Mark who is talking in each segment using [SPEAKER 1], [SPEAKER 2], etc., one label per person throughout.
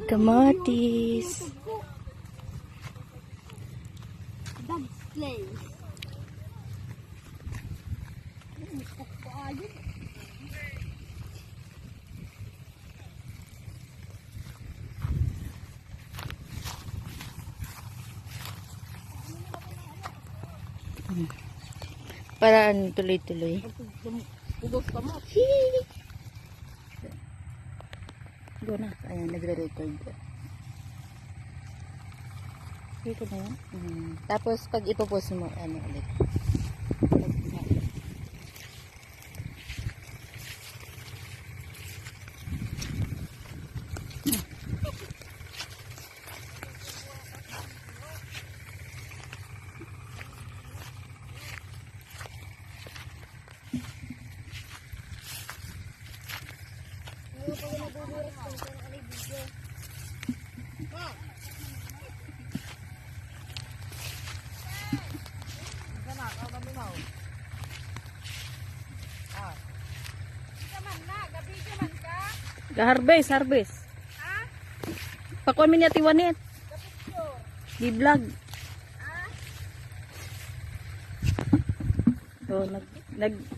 [SPEAKER 1] Kamatis. Paraan tuloy-tuloy. Go na. Ayan, nagre-record. Dito na yan. Tapos, pag ipopost mo, ano ulit. Harvest, harvest. Pakuha mi niya tiwanit. Di vlog. Oh,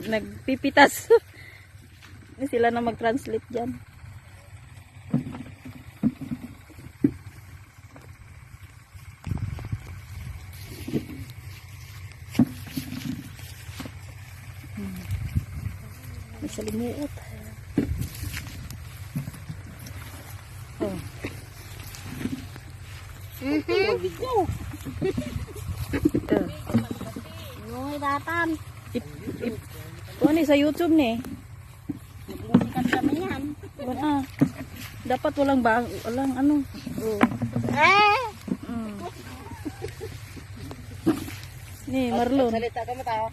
[SPEAKER 1] nagpipitas. Ini sila na mag-translate diyan. Masalimuot. Oh.
[SPEAKER 2] Video. Ngoy datan.
[SPEAKER 1] Ano sa YouTube ni?
[SPEAKER 2] Sikat kami yan.
[SPEAKER 1] Wala. Dapat walang walang ano. Oh. Ni Marlon.
[SPEAKER 2] Salita ka mo tao.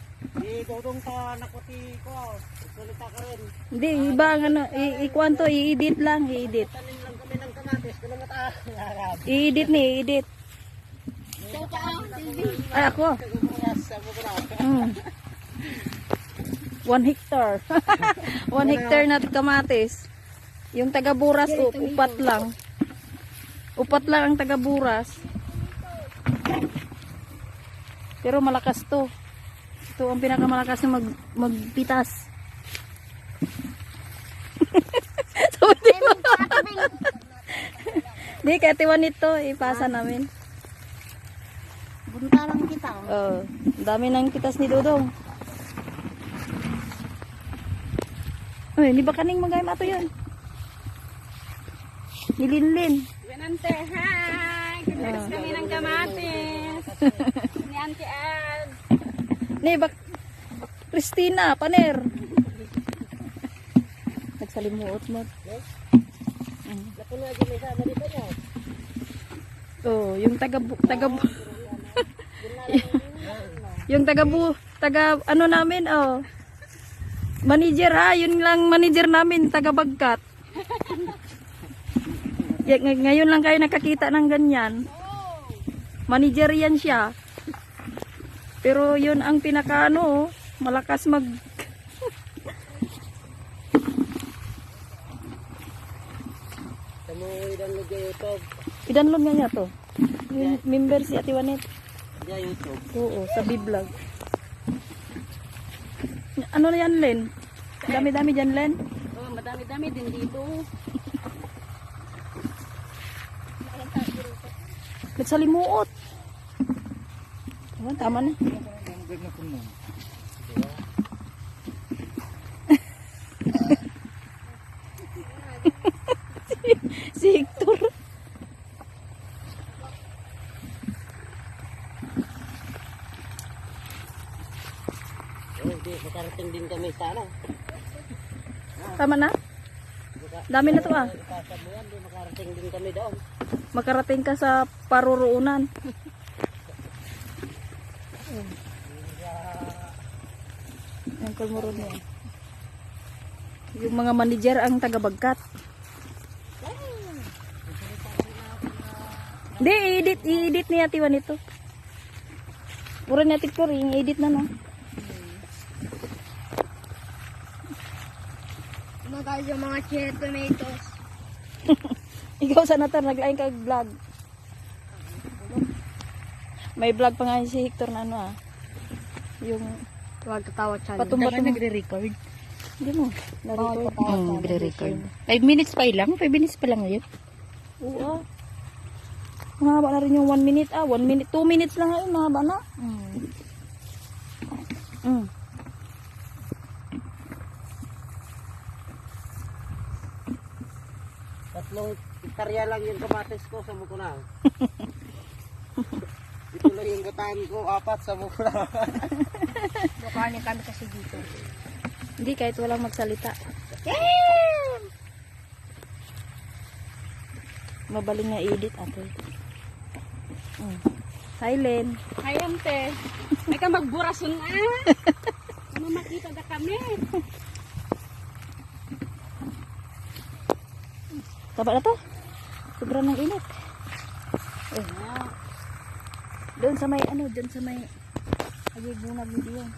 [SPEAKER 2] Dudong ka nakuti ko. Salita ka rin.
[SPEAKER 1] Hindi, iba ang ano, i-kwanto, i-edit lang, i-edit.
[SPEAKER 2] Tanim lang kami ng kamatis. Kulang mata.
[SPEAKER 1] I-edit ni, i-edit. Ay, ako. 1 hectare. 1 hectare na kamatis. Yung taga-buras, upat lang. Upat lang ang taga-buras. Pero malakas to. Ito ang pinakamalakas na magpitas. So, di kaya tiwan ito, ipasa namin.
[SPEAKER 2] Bunta lang kita.
[SPEAKER 1] Oh, dami nang pitas ni Dodong. Ay, hindi ba kaning magayam ato yun? Nilinlin.
[SPEAKER 2] Benante, hi! Kipitas kami ng kamatis. Ni Auntie Ad.
[SPEAKER 1] Ni bak Christina, paner. Nagsalimuot mo.
[SPEAKER 2] Napuno din sa dito niya.
[SPEAKER 1] Oh, yung taga yung taga ano namin, oh. Manager ha, yun lang manager namin, taga Bagkat. Ngayon lang kayo nakakita ng ganyan. Manager yan siya. Pero yun ang pinaka ano, malakas mag
[SPEAKER 2] I-download sa YouTube.
[SPEAKER 1] i-download nga niya to. Yung member si Ate Wanet.
[SPEAKER 2] Sa YouTube.
[SPEAKER 1] Oo, sa B-vlog. Ano na yan, Len? Dami-dami dyan, Len?
[SPEAKER 2] Oh, madami-dami din dito.
[SPEAKER 1] Nagsalimuot. Oh, tama na. Si Hector.
[SPEAKER 2] Hindi, makarating din kami sa ano.
[SPEAKER 1] Tama na? Dami na to ah.
[SPEAKER 2] Kasabuan, di makarating din kami doon.
[SPEAKER 1] Makarating ka sa paruroonan. Ang kalmuro niya. Yung mga manager ang taga-Bagkat. Hindi, i-edit niya tiwan ito. Pura niya tiktor, i-edit na no.
[SPEAKER 2] Ano guys, yung mga cherry tomatoes.
[SPEAKER 1] Ikaw sa natar, naglain kag vlog. May vlog pa nga yun si Hector na ano yung
[SPEAKER 2] Huwag tatawa channel.
[SPEAKER 1] patumba-tumba.
[SPEAKER 2] nagre-record.
[SPEAKER 1] Hindi mo, na-record.
[SPEAKER 2] Nagre-record. 5 minutes pa lang? 5 minutes pa lang ngayon?
[SPEAKER 1] Oo. Mahaba na rin yung 1 minute 1 minute, 2 minutes lang ngayon, mahaba na. Mm.
[SPEAKER 3] Tatlong hektarya lang yung kamatis ko sa Mukuna. Ito lang yung gataan ko, 4 sa Mukuna.
[SPEAKER 2] Bukanin kami kasi dito.
[SPEAKER 1] Hindi, kahit walang magsalita. Mabaling nga edit ate. Silent.
[SPEAKER 2] Hi, ante. May ka magburason Ano makita na kami?
[SPEAKER 1] Taba na to. Sobrang ng init. Doon sa may doon sa may agibunag ni Dion.